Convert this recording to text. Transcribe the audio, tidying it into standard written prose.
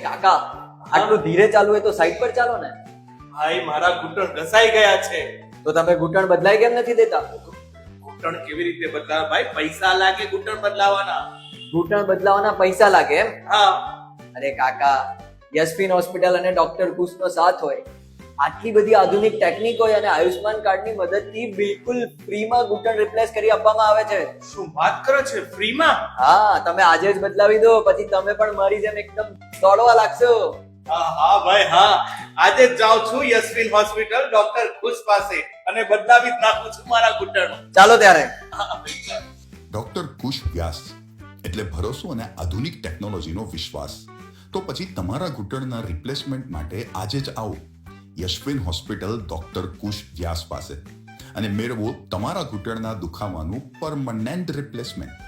કાકા આટલું ધીરે ચાલવું હોય તો સાઈડ પર ચાલો ને. ભાઈ મારા ઘૂંટણ ઘસાઈ ગયા છે. તો તમે ઘૂંટણ બદલાઈ કેમ નથી દેતા? ઘૂંટણ કેવી રીતે બદલાવે ભાઈ? પૈસા લાગે ઘૂંટણ બદલાવાના. ઘૂંટણ બદલાવાના પૈસા લાગે એમ? હા અરે કાકા, યશવીન હોસ્પિટલ અને ડોક્ટર કુશનો સાથ હોય, આટલી બધી આધુનિક ટેકનિક હોય અને આયુષ્માન કાર્ડની મદદથી બિલકુલ ફ્રીમાં ઘૂંટણ રિપ્લેસ કરી આપવામાં આવે છે. શું વાત કરો છે? ફ્રીમાં? હા, તમે આજે જ બદલાવી દો, પછી તમે પણ મારી જેમ એકદમ દોડવા લાગશો. હા હા ભાઈ હા, આજે જ જાઉં છું યશવીન હોસ્પિટલ ડોક્ટર ખુશ પાસે અને બદલાવી જ નાખું છું મારા ઘૂંટણ. ચાલો ત્યારે. ડોક્ટર કુશ વ્યાસ એટલે ભરોસો અને આધુનિક ટેકનોલોજીનો વિશ્વાસ. તો પછી તમારા ઘૂંટણના રિપ્લેસમેન્ટ માટે આજે જ આવો યશવીન હોસ્પિટલ ડોક્ટર કુશ વ્યાસ પાસે અને મેળવો તમારા ઘૂંટણના દુખાવાનું પરમનન્ટ રિપ્લેસમેન્ટ.